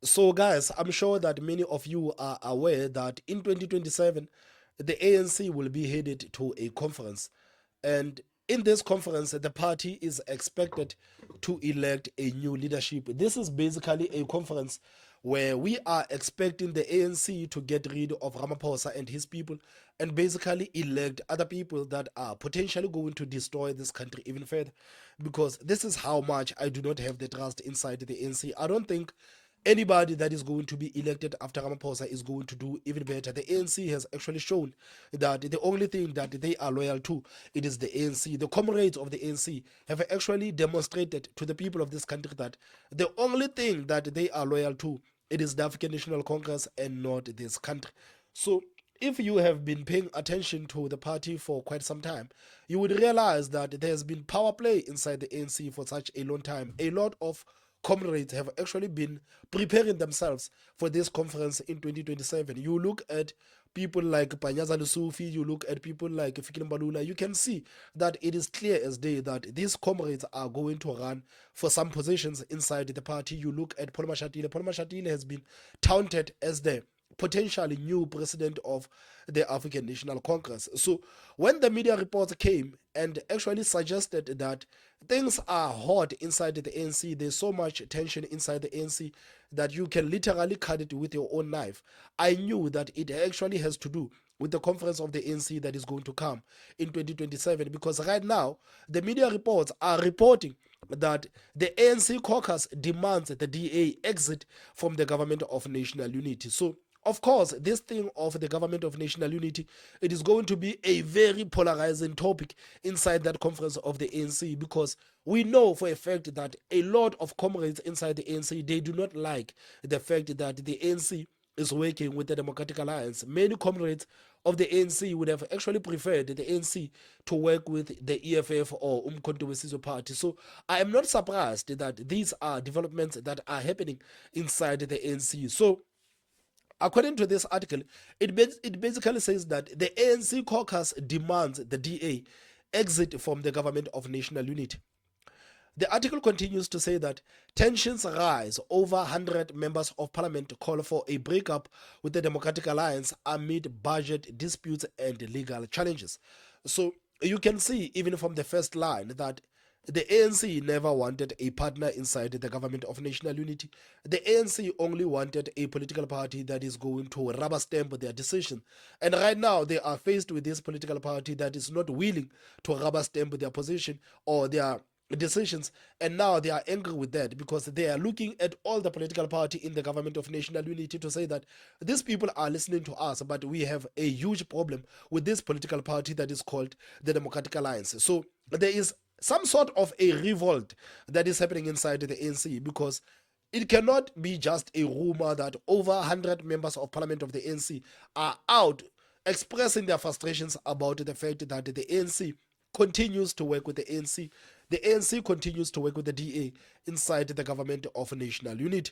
So, guys, I'm sure that many of you are aware that in 2027, the ANC will be headed to a conference. And in this conference, the party is expected to elect a new leadership. This is basically a conference where we are expecting the ANC to get rid of Ramaphosa and his people and basically elect other people that are potentially going to destroy this country even further. Because this is how much I do not have the trust inside the ANC. I don't think anybody that is going to be elected after Ramaphosa is going to do even better. The ANC has actually shown that the only thing that they are loyal to, it is the ANC. The comrades of the ANC have actually demonstrated to the people of this country that the only thing that they are loyal to, it is the African National Congress and not this country. So if you have been paying attention to the party for quite some time, you would realize that there's been power play inside the ANC for such a long time. A lot of comrades have actually been preparing themselves for this conference in 2027. You look at people like Panyaza Lusufi, you look at people like Fikile Mbalula, you can see that it is clear as day that these comrades are going to run for some positions inside the party. You look at Paul Mashatile. Paul Mashatile has been touted as the potentially new president of the African National Congress. So when the media reports came and actually suggested that things are hot inside the ANC, there's so much tension inside the ANC that you can literally cut it with your own knife, I knew that it actually has to do with the conference of the ANC that is going to come in 2027, because right now the media reports are reporting that the ANC caucus demands the DA exit from the government of national unity. So of course, this thing of the government of national unity, it is going to be a very polarizing topic inside that conference of the ANC, because we know for a fact that a lot of comrades inside the ANC, they do not like the fact that the ANC is working with the Democratic Alliance. Many comrades of the ANC would have actually preferred the ANC to work with the EFF or Umkhonto weSizwe Party. So I am not surprised that these are developments that are happening inside the ANC. So according to this article, it basically says that the ANC caucus demands the DA exit from the government of national unity. The article continues to say that tensions rise over 100 members of parliament call for a breakup with the Democratic Alliance amid budget disputes and legal challenges. So you can see even from the first line that the ANC never wanted a partner inside the government of national unity. The ANC only wanted a political party that is going to rubber stamp their decision. And right now, they are faced with this political party that is not willing to rubber stamp their position or their decisions, and now they are angry with that because they are looking at all the political party in the government of national unity to say that these people are listening to us, but we have a huge problem with this political party that is called the Democratic Alliance. So there is some sort of a revolt that is happening inside the ANC, because it cannot be just a rumor that over 100 members of parliament of the ANC are out expressing their frustrations about the fact that the ANC continues to work with the ANC. The ANC continues to work with the DA inside the government of national unity.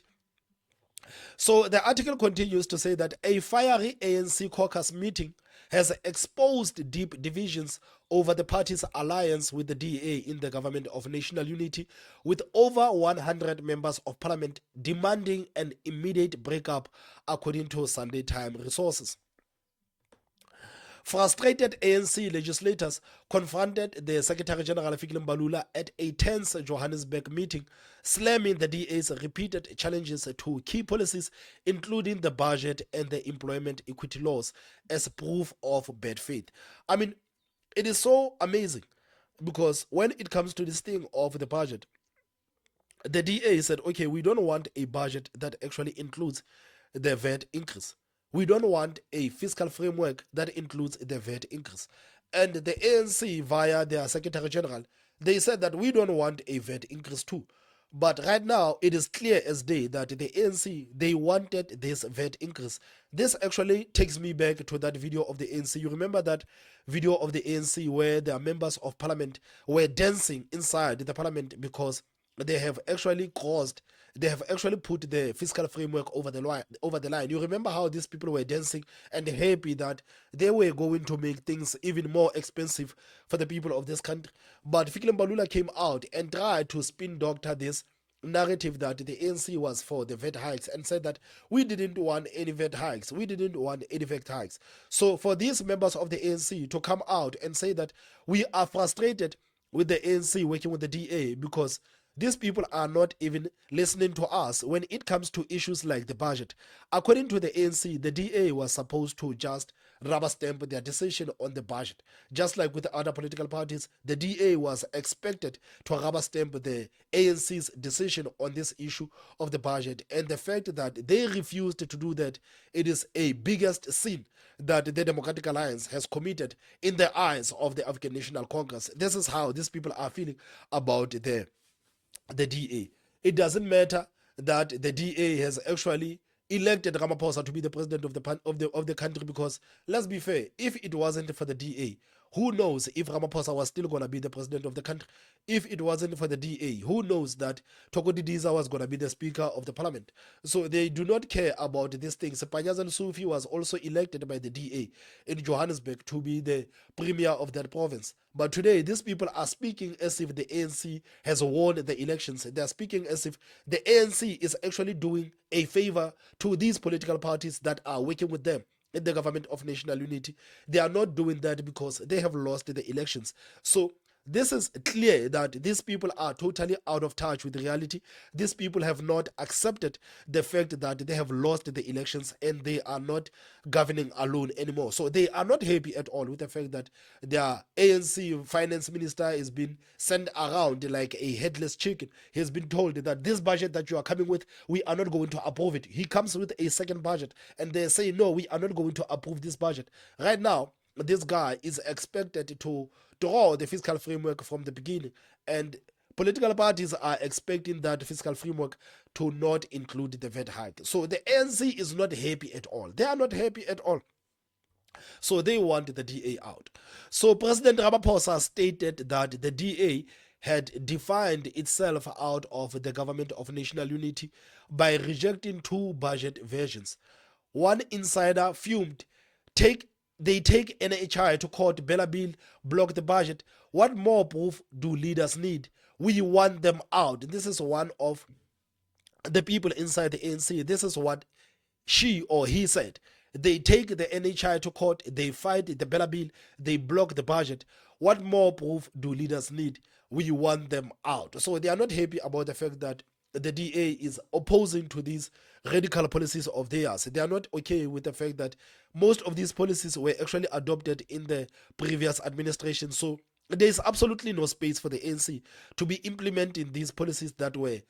So the article continues to say that a fiery ANC caucus meeting has exposed deep divisions over the party's alliance with the DA in the government of national unity, with over 100 members of parliament demanding an immediate breakup, according to Sunday Times resources. Frustrated ANC legislators confronted the Secretary General Fikile Mbalula at a tense Johannesburg meeting, slamming the DA's repeated challenges to key policies, including the budget and the employment equity laws, as proof of bad faith. I mean, it is so amazing because when it comes to this thing of the budget, the DA said, okay, we don't want a budget that actually includes the VAT increase. We don't want a fiscal framework that includes the VAT increase. And the ANC, via their Secretary General, they said that we don't want a VAT increase too. But right now, it is clear as day that the ANC, they wanted this VAT increase. This actually takes me back to that video of the ANC. You remember that video of the ANC where the members of parliament were dancing inside the parliament because they have actually caused, they have actually put the fiscal framework over the line. You remember how these people were dancing and happy that they were going to make things even more expensive for the people of this country. But Fikile Mbalula came out and tried to spin doctor this narrative that the ANC was for the VAT hikes and said that we didn't want any VAT hikes. We didn't want any VAT hikes. So for these members of the ANC to come out and say that we are frustrated with the ANC working with the DA because these people are not even listening to us when it comes to issues like the budget. According to the ANC, the DA was supposed to just rubber stamp their decision on the budget. Just like with the other political parties, the DA was expected to rubber stamp the ANC's decision on this issue of the budget. And the fact that they refused to do that, it is a biggest sin that the Democratic Alliance has committed in the eyes of the African National Congress. This is how these people are feeling about the DA. It doesn't matter that the DA has actually elected Ramaphosa to be the president of the country, because let's be fair, if it wasn't for the DA, who knows if Ramaphosa was still going to be the president of the country? If it wasn't for the DA, who knows that Toko Didiza was going to be the speaker of the parliament? So they do not care about these things. Panyazan Sufi was also elected by the DA in Johannesburg to be the premier of that province. But today, these people are speaking as if the ANC has won the elections. They are speaking as if the ANC is actually doing a favor to these political parties that are working with them in the government of national unity. They are not doing that because they have lost the elections. So this is clear that these people are totally out of touch with reality. These people have not accepted the fact that they have lost the elections and they are not governing alone anymore. So they are not happy at all with the fact that their ANC finance minister is being sent around like a headless chicken. He has been told that this budget that you are coming with, we are not going to approve it. He comes with a second budget and they say, no, we are not going to approve this budget. Right now, this guy is expected to draw the fiscal framework from the beginning, and political parties are expecting that fiscal framework to not include the VAT hike. So the ANC is not happy at all. They are not happy at all. So they want the DA out. So President Ramaphosa stated that the DA had defined itself out of the government of national unity by rejecting two budget versions. One insider fumed, they take NHI to court, Bella Bill, block the budget. What more proof do leaders need? We want them out. This is one of the people inside the ANC. This is what she or he said. They take the NHI to court, they fight the Bella Bill, they block the budget. What more proof do leaders need? We want them out. So they are not happy about the fact that the DA is opposing to these radical policies of theirs. They are not okay with the fact that most of these policies were actually adopted in the previous administration. So there is absolutely no space for the ANC to be implementing these policies that were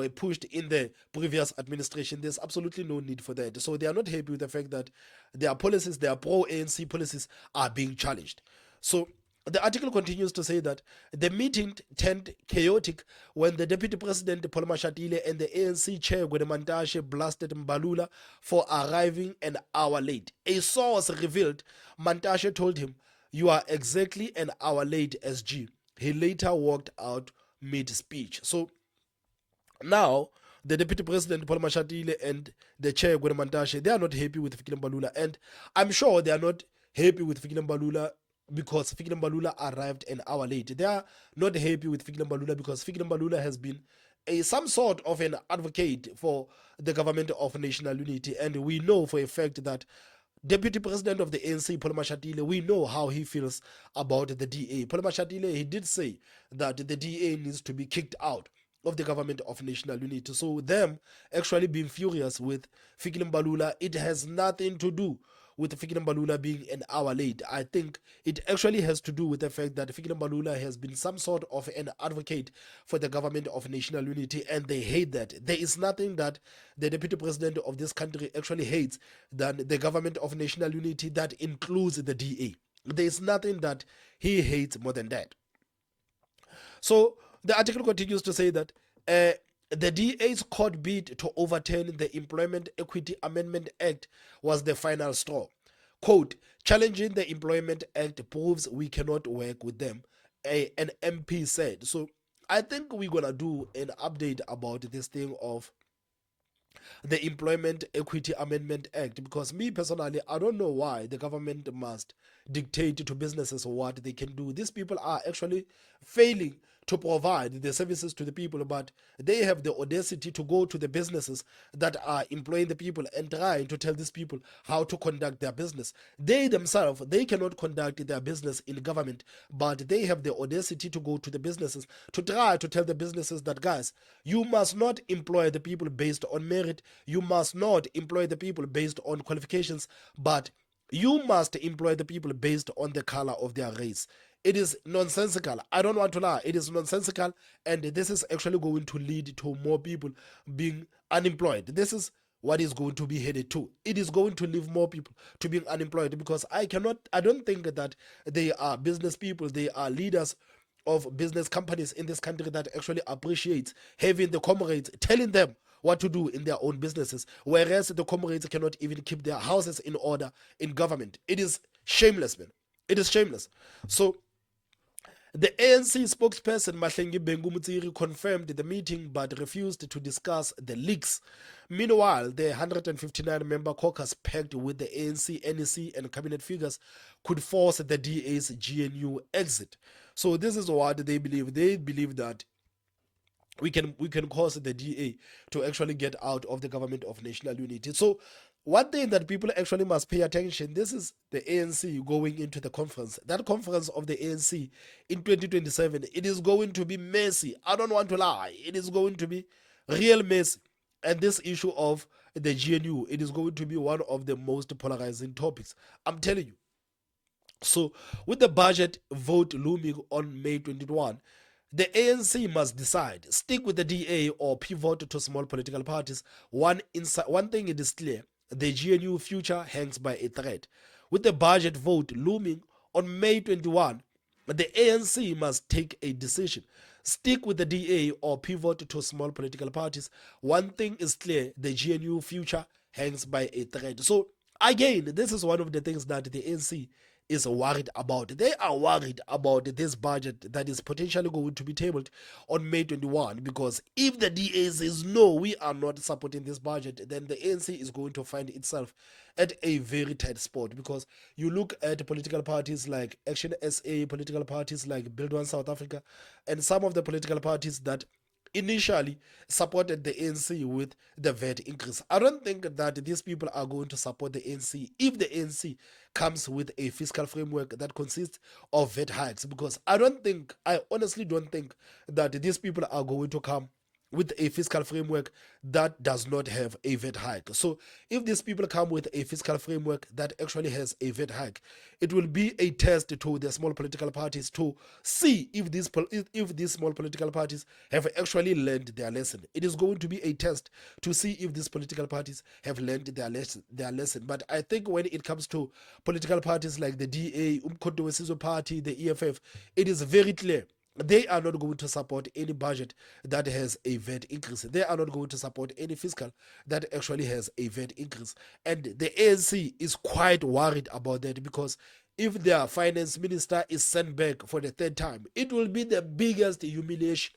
pushed in the previous administration. There's absolutely no need for that. So they are not happy with the fact that their policies, their pro-ANC policies, are being challenged. So the article continues to say that the meeting turned chaotic when the Deputy President Paul Mashatile and the ANC Chair Gwedemantashe blasted Mbalula for arriving an hour late. A source revealed Mantashe told him, "You are exactly an hour late, SG." He later walked out mid-speech. So now, the Deputy President Paul Mashatile and the Chair Gwedemantashe, they are not happy with Fikile Mbalula, and I'm sure they are not happy with Fikile Mbalula because Fikile Mbalula arrived an hour late. They are not happy with Fikile Mbalula because Fikile Mbalula has been some sort of an advocate for the government of national unity, and we know for a fact that Deputy President of the ANC, Paul Mashatile, we know how he feels about the DA. Paul Mashatile, he did say that the DA needs to be kicked out of the government of national unity. So them actually being furious with Fikile Mbalula, it has nothing to do with Fikile Mbalula being an hour late. I think it actually has to do with the fact that Fikile Mbalula has been some sort of an advocate for the government of national unity, and they hate that. There is nothing that the Deputy President of this country actually hates than the government of national unity that includes the DA. There is nothing that he hates more than that. So the article continues to say that the DA's court bid to overturn the Employment Equity Amendment Act was the final straw. Quote, "Challenging the Employment Act proves we cannot work with them," an MP said. So I think we're going to do an update about this thing of the Employment Equity Amendment Act, because me personally, I don't know why the government must dictate to businesses what they can do. These people are actually failing to provide the services to the people, but they have the audacity to go to the businesses that are employing the people and trying to tell these people how to conduct their business. They themselves, they cannot conduct their business in government, but they have the audacity to go to the businesses to try to tell the businesses that, guys, you must not employ the people based on merit, you must not employ the people based on qualifications, but you must employ the people based on the color of their race. It is nonsensical. I don't want to lie. It is nonsensical, and this is actually going to lead to more people being unemployed. This is what is going to be headed to. It is going to leave more people to being unemployed, because I don't think that they are business people, they are leaders of business companies in this country that actually appreciate having the comrades telling them what to do in their own businesses, whereas the comrades cannot even keep their houses in order in government. It is shameless, man. It is shameless. So the ANC spokesperson Mahlengi Bengu Mutsiri confirmed the meeting but refused to discuss the leaks. Meanwhile, the 159-member caucus packed with the ANC, NEC, and cabinet figures could force the DA's GNU exit. So this is what they believe. They believe that we can cause the DA to actually get out of the government of national unity. So one thing that people actually must pay attention, this is the ANC going into the conference. That conference of the ANC in 2027, it is going to be messy. I don't want to lie. It is going to be real messy. And this issue of the GNU, it is going to be one of the most polarizing topics. I'm telling you. So with the budget vote looming on May 21, the ANC must decide, stick with the DA or pivot to small political parties. One thing it is clear, the GNU future hangs by a thread. With the budget vote looming on May 21, the ANC must take a decision. Stick with the DA or pivot to small political parties. One thing is clear, the GNU future hangs by a thread. So again, this is one of the things that the ANC is worried about. They are worried about this budget that is potentially going to be tabled on May 21, because if the DA says no, we are not supporting this budget, then the ANC is going to find itself at a very tight spot. Because you look at political parties like Action SA, political parties like Build One South Africa, and some of the political parties that initially supported the ANC with the VAT increase. I don't think that these people are going to support the ANC if the ANC comes with a fiscal framework that consists of VAT hikes, because I honestly don't think that these people are going to come with a fiscal framework that does not have a VAT hike. So if these people come with a fiscal framework that actually has a VAT hike, it will be a test to the small political parties to see if these small political parties have actually learned their lesson. It is going to be a test to see if these political parties have learned their lesson. But I think when it comes to political parties like the DA, Umkhonto we Sizwe Party, the EFF, it is very clear they are not going to support any budget that has a VAT increase. They are not going to support any fiscal that actually has a VAT increase. And the ANC is quite worried about that, because if their finance minister is sent back for the third time, it will be the biggest humiliation.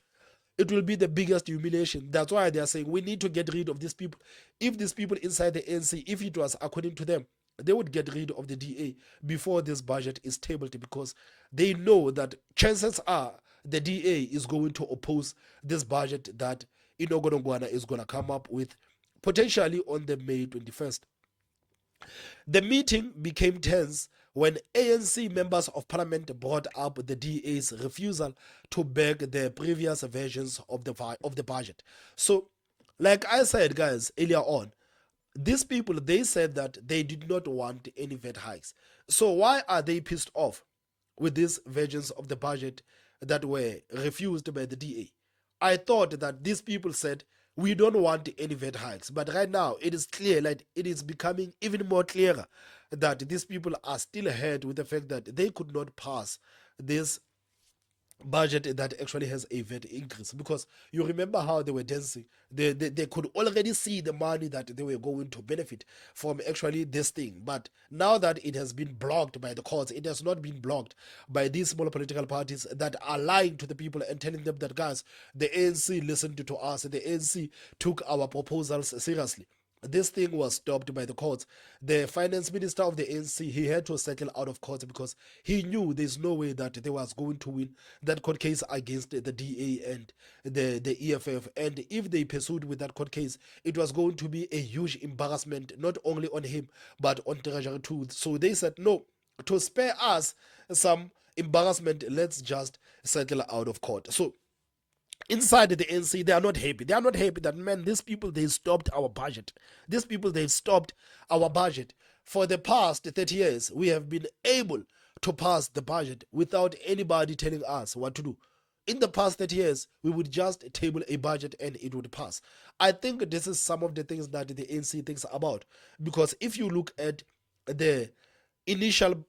It will be the biggest humiliation. That's why they are saying we need to get rid of these people. If these people inside the ANC, if it was according to them, they would get rid of the DA before this budget is tabled, because they know that chances are the DA is going to oppose this budget that Inogorongwana is going to come up with potentially on the May 21st. The meeting became tense when ANC members of parliament brought up the DA's refusal to back the previous versions of the budget. So, like I said, guys, earlier on, these people, they said that they did not want any VAT hikes. So why are they pissed off with these versions of the budget that were refused by the DA? I thought that these people said we don't want any VAT hikes, but right now it is clear, like it is becoming even more clearer that these people are still ahead with the fact that they could not pass this budget that actually has a VAT increase. Because you remember how they were dancing, they could already see the money that they were going to benefit from actually this thing. But now that it has been blocked by the courts, it has not been blocked by these small political parties that are lying to the people and telling them that, guys, the ANC listened to us, the ANC took our proposals seriously. this thing was stopped by the courts. The finance minister of the ANC, he had to settle out of court because he knew there's no way that they was going to win that court case against the DA and the EFF. And if they pursued with that court case, it was going to be a huge embarrassment, not only on him, but on Treasury too. So they said, no, to spare us some embarrassment, let's just settle out of court. So inside the ANC, they are not happy. They are not happy that, man, these people, they stopped our budget. These people, they've stopped our budget. For the past 30 years, we have been able to pass the budget without anybody telling us what to do. In the past 30 years, we would just table a budget and it would pass. I think this is some of the things that the ANC thinks about. Because if you look at the initial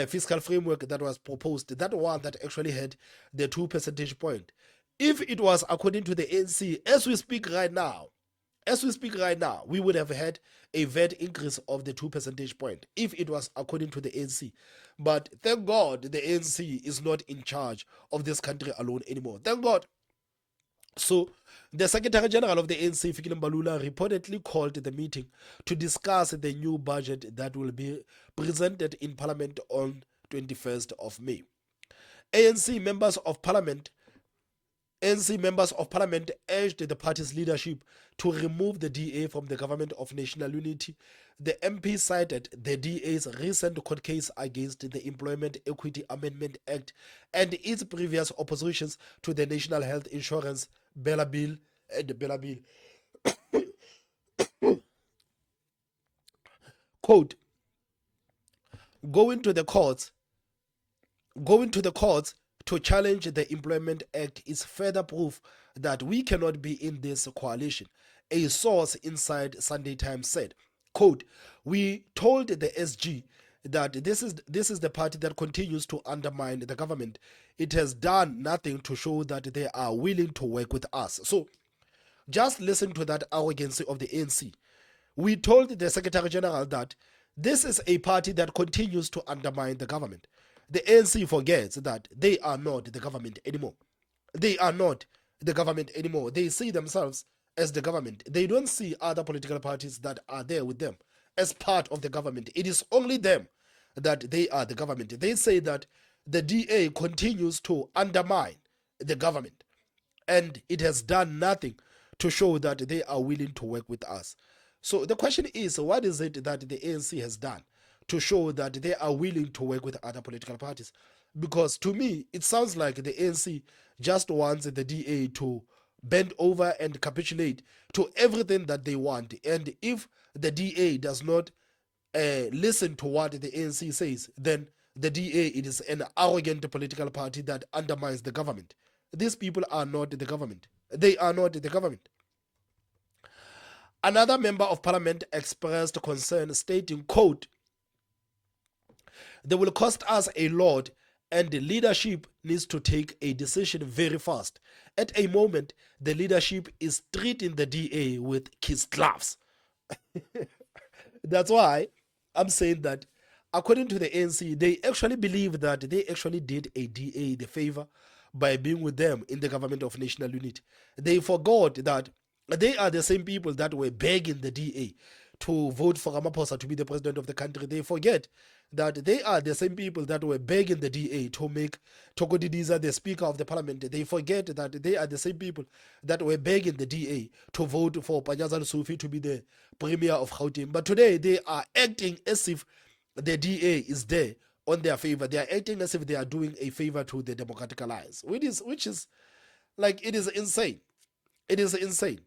fiscal framework that was proposed, that one that actually had the 2 percentage point, if it was according to the ANC, as we speak right now, we would have had a VAT increase of the 2 percentage point if it was according to the ANC. But thank God the ANC is not in charge of this country alone anymore. Thank God. So the Secretary General of the ANC, Fikile Mbalula, reportedly called the meeting to discuss the new budget that will be presented in Parliament on 21st of May. ANC members of Parliament urged the party's leadership to remove the DA from the government of national unity. The MP cited the DA's recent court case against the Employment Equity Amendment Act and its previous oppositions to the National Health Insurance Bella Bill and Bella Bill. Quote, going to the courts to challenge the Employment Act is further proof that we cannot be in this coalition, a source inside Sunday Times said. Quote, we told the SG that this is the party that continues to undermine the government. It has done nothing to show that they are willing to work with us. So just listen to that arrogancy of the ANC. We told the Secretary General that this is a party that continues to undermine the government. The ANC forgets that they are not the government anymore. They are not the government anymore. They see themselves as the government. They don't see other political parties that are there with them as part of the government. It is only them that they are the government. They say that the DA continues to undermine the government and it has done nothing to show that they are willing to work with us. So the question is, what is it that the ANC has done to show that they are willing to work with other political parties? Because to me, it sounds like the ANC just wants the DA to bend over and capitulate to everything that they want. And if the DA does not listen to what the ANC says, then the DA, it is an arrogant political party that undermines the government. These people are not the government. They are not the government. Another member of parliament expressed concern, stating, quote, they will cost us a lot and the leadership needs to take a decision very fast. At a moment, the leadership is treating the DA with kid gloves. That's why I'm saying that according to the ANC, they actually believe that they actually did a DA the favor by being with them in the government of national unity. They forgot that they are the same people that were begging the DA to vote for Ramaphosa to be the president of the country. They forget that they are the same people that were begging the DA to make Toko Didiza the speaker of the parliament. They forget that they are the same people that were begging the DA to vote for Panyazal Sufi to be the premier of Gauteng. But today they are acting as if the DA is there on their favor. They are acting as if they are doing a favor to the Democratic Alliance, which is like, it is insane. It is insane.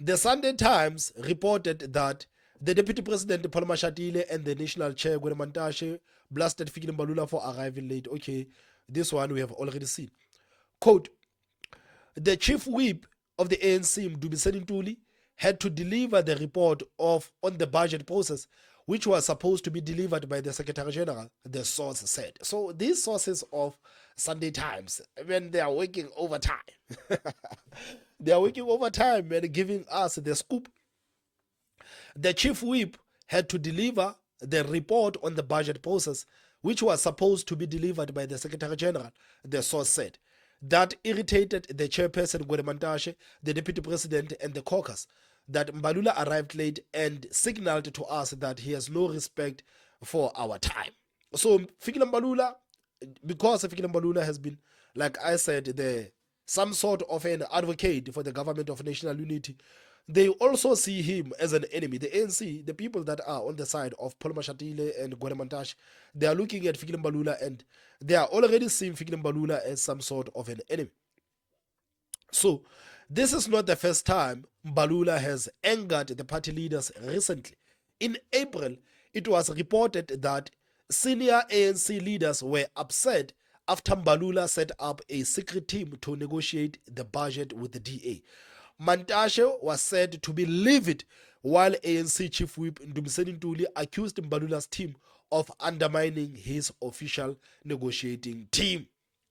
The Sunday Times reported that the Deputy President Paul Mashatile and the National Chair Gwede Mantashe blasted Fikile Mbalula for arriving late. Okay, this one we have already seen. Quote, the Chief Whip of the ANC, Mdubiseni Ntuli, had to deliver the report on the budget process, which was supposed to be delivered by the Secretary General, the source said. So these sources of Sunday Times, when they are working overtime, they are working overtime and giving us the scoop. The Chief Whip had to deliver the report on the budget process, which was supposed to be delivered by the Secretary General, the source said. That irritated the chairperson, Gwede Mantashe, the Deputy President, and the Caucus. that Mbalula arrived late and signaled to us that he has no respect for our time. So Fikile Mbalula, because Fikile Mbalula has been, like I said, some sort of an advocate for the government of national unity, they also see him as an enemy. The ANC, the people that are on the side of Paul Mashatile and Gwede Mantashe, they are looking at Fikile Mbalula and they are already seeing Fikile Mbalula as some sort of an enemy. So this is not the first time Mbalula has angered the party leaders recently. In April, it was reported that senior ANC leaders were upset after Mbalula set up a secret team to negotiate the budget with the DA. Mantashe was said to be livid, while ANC Chief Whip Ndumiseni Ntuli accused Mbalula's team of undermining his official negotiating team.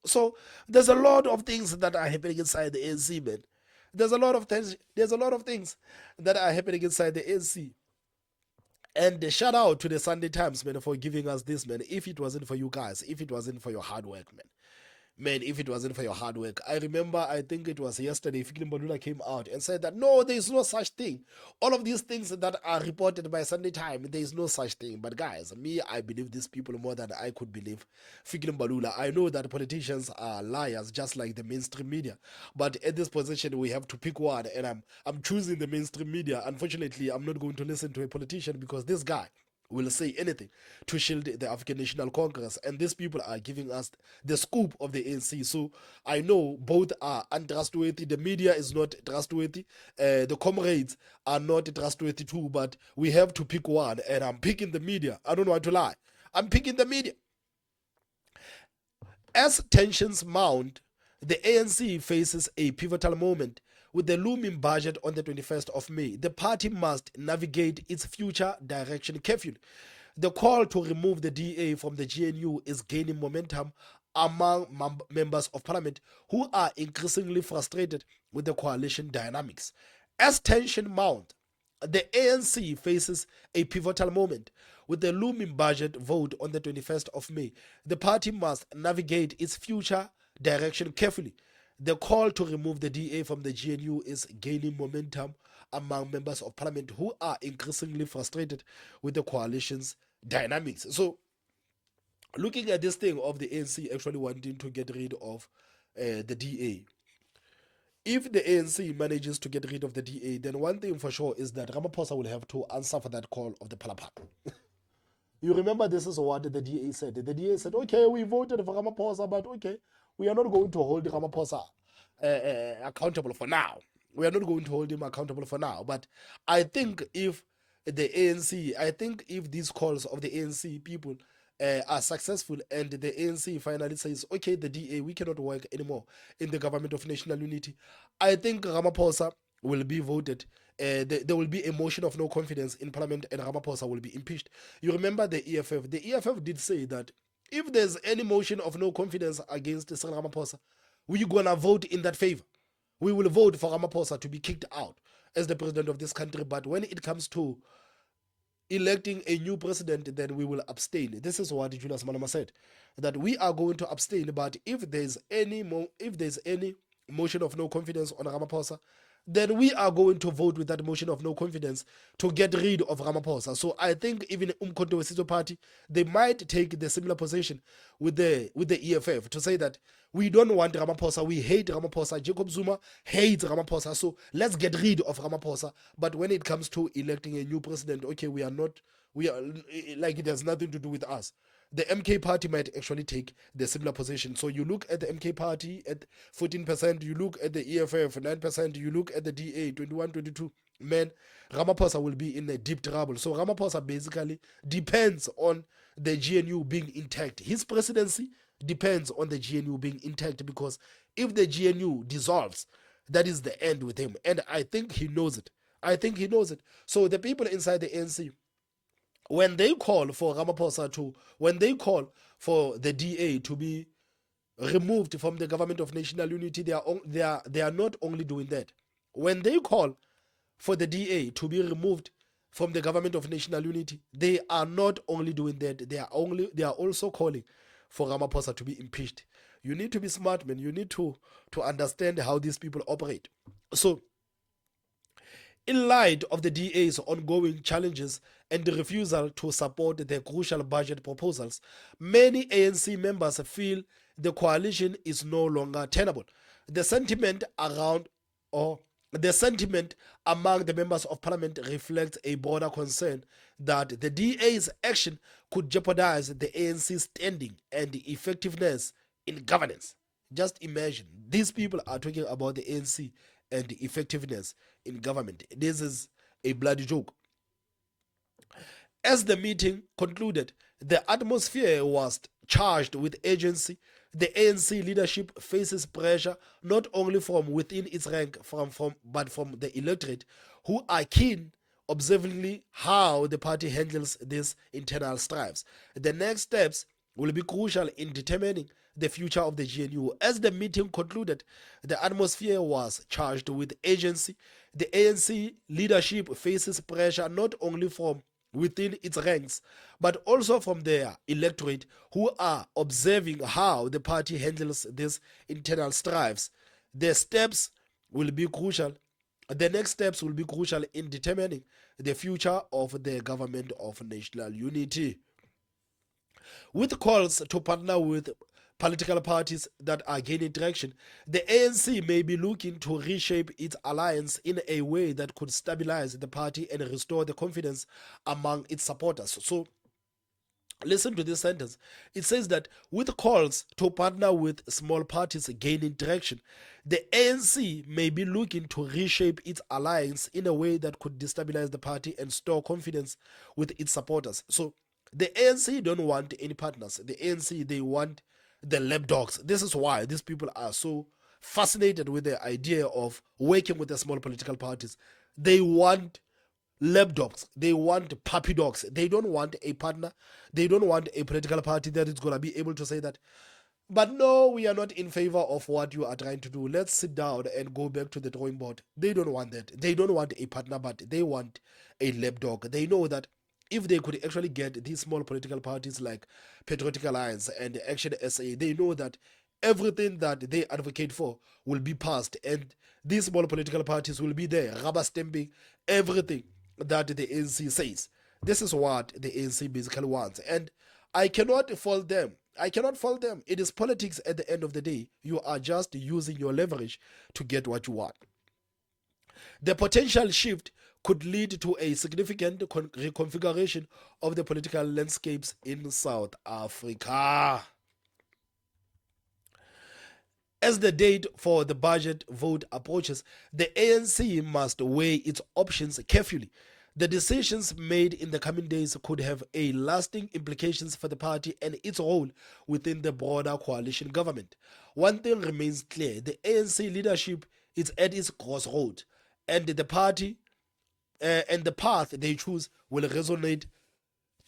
So there's a lot of things that are happening inside the ANC, man. There's a lot of things. There's a lot of things that are happening inside the ANC. And shout out to the Sunday Times, man, for giving us this, man. If it wasn't for you guys, if it wasn't for your hard work, man, if it wasn't for your hard work. I remember, I think it was yesterday, Fikile Mbalula came out and said that, no, there is no such thing. All of these things that are reported by Sunday Time, there is no such thing. But guys, me, I believe these people more than I could believe Fikile Mbalula. I know that politicians are liars, just like the mainstream media. But at this position, we have to pick one, and I'm choosing the mainstream media. Unfortunately, I'm not going to listen to a politician because this guy will say anything to shield the African National Congress, and these people are giving us the scoop of the ANC. So I know both are untrustworthy. The media is not trustworthy. The comrades are not trustworthy too. But we have to pick one, and I'm picking the media. I don't want to lie. I'm picking the media. As tensions mount, the ANC faces a pivotal moment. With the looming budget on the 21st of May, the party must navigate its future direction carefully. The call to remove the DA from the GNU is gaining momentum among members of parliament who are increasingly frustrated with the coalition dynamics. As tension mounts, the ANC faces a pivotal moment. With the looming budget vote on the 21st of May, the party must navigate its future direction carefully. The call to remove the DA from the GNU is gaining momentum among members of parliament who are increasingly frustrated with the coalition's dynamics. So, looking at this thing of the ANC actually wanting to get rid of the DA, if the ANC manages to get rid of the DA, then one thing for sure is that Ramaphosa will have to answer for that call of the Palapal. You remember this is what the DA said. The DA said, okay, we voted for Ramaphosa, but okay, we are not going to hold Ramaphosa accountable for now. We are not going to hold him accountable for now. But I think if the ANC, I think if these calls of the ANC people are successful and the ANC finally says, okay, the DA, we cannot work anymore in the government of national unity, I think Ramaphosa will be voted. There will be a motion of no confidence in parliament and Ramaphosa will be impeached. You remember the EFF. The EFF did say that if there's any motion of no confidence against Cyril Ramaphosa, we're going to vote in that favor. We will vote for Ramaphosa to be kicked out as the president of this country. But when it comes to electing a new president, then we will abstain. This is what Julius Malema said, that we are going to abstain. But if there's any motion of no confidence on Ramaphosa, then we are going to vote with that motion of no confidence to get rid of Ramaphosa. So I think even Umkhonto Wesizwe Party, they might take the similar position with the EFF to say that we don't want Ramaphosa, we hate Ramaphosa, Jacob Zuma hates Ramaphosa, so let's get rid of Ramaphosa. But when it comes to electing a new president, okay, we are like, it has nothing to do with us. The MK party might actually take the similar position. So you look at the MK party at 14%, you look at the EFF 9%, you look at the DA 21, 22. Man, Ramaphosa will be in a deep trouble. So Ramaphosa basically depends on the GNU being intact. His presidency depends on the GNU being intact, because if the GNU dissolves, that is the end with him. And I think he knows it. So the people inside the ANC, when they call for Ramaphosa when they call for the DA to be removed from the government of national unity, they are not only doing that. When they call for the DA to be removed from the government of national unity, they are not only doing that, they are also calling for Ramaphosa to be impeached. You need to be smart, man. You need to understand how these people operate. So In light of the DA's ongoing challenges and the refusal to support their crucial budget proposals, many ANC members feel the coalition is no longer tenable. The sentiment around or the sentiment among the members of parliament reflects a broader concern that the DA's action could jeopardize the ANC's standing and effectiveness in governance. Just imagine, these people are talking about the ANC and the effectiveness in government. This is a bloody joke. As the meeting concluded, the atmosphere was charged with urgency. The ANC leadership faces pressure not only from within its rank, but from the electorate, who are keen observingly how the party handles these internal strifes. The next steps will be crucial in determining the future of the GNU. As the meeting concluded, the atmosphere was charged with urgency. The ANC leadership faces pressure not only from within its ranks, but also from their electorate, who are observing how the party handles these internal strifes. The steps will be crucial. The next steps will be crucial in determining the future of the government of national unity. With calls to partner with political parties that are gaining traction, the ANC may be looking to reshape its alliance in a way that could stabilize the party and restore the confidence among its supporters. So, listen to this sentence. It says that with calls to partner with small parties gaining traction, the ANC may be looking to reshape its alliance in a way that could destabilize the party and store confidence with its supporters. So, the ANC don't want any partners. The ANC, they want the lapdogs. This is why these people are so fascinated with the idea of working with the small political parties. They want lapdogs. They want puppy dogs. They don't want a partner. They don't want a political party that is going to be able to say that, but no, we are not in favor of what you are trying to do. Let's sit down and go back to the drawing board. They don't want that. They don't want a partner, but they want a lapdog. They know that if they could actually get these small political parties like Patriotic Alliance and Action SA, they know that everything that they advocate for will be passed, and these small political parties will be there, rubber stamping everything that the ANC says. This is what the ANC basically wants, and I cannot fault them. I cannot fault them. It is politics at the end of the day. You are just using your leverage to get what you want. The potential shift could lead to a significant reconfiguration of the political landscapes in South Africa. As the date for the budget vote approaches, the ANC must weigh its options carefully. The decisions made in the coming days could have a lasting implications for the party and its role within the broader coalition government. One thing remains clear: the ANC leadership is at its crossroad, and the party and the path they choose will resonate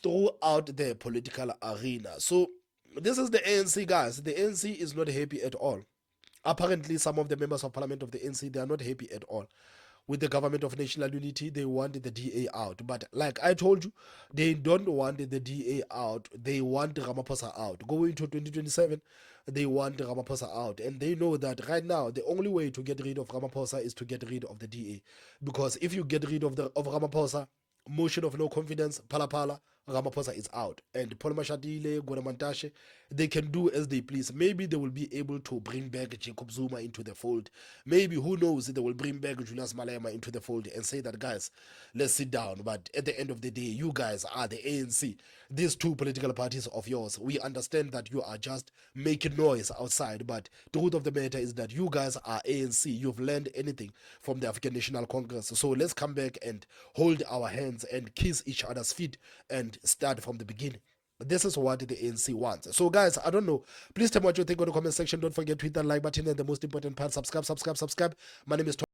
throughout the political arena. So this is the ANC, guys. The ANC is not happy at all. Apparently, some of the members of parliament of the ANC, they are not happy at all with the government of national unity. They want the DA out, but like I told you, they don't want the DA out. They want Ramaphosa out. Going to 2027, they want Ramaphosa out, and they know that right now the only way to get rid of Ramaphosa is to get rid of the DA, because if you get rid of Ramaphosa, motion of no confidence, pala, Ramaphosa is out, and Paul Mashatile, Goramantashe, they can do as they please. Maybe they will be able to bring back Jacob Zuma into the fold. Maybe, who knows, they will bring back Julius Malema into the fold and say that, guys, let's sit down. But at the end of the day, you guys are the ANC. These two political parties of yours, we understand that you are just making noise outside, but the truth of the matter is that you guys are ANC. You've learned anything from the African National Congress. So let's come back and hold our hands and kiss each other's feet and start from the beginning. This is what the ANC wants. So guys, I don't know. Please tell me what you think in the comment section. Don't forget to hit that like button, and the most important part, subscribe. My name is Tom.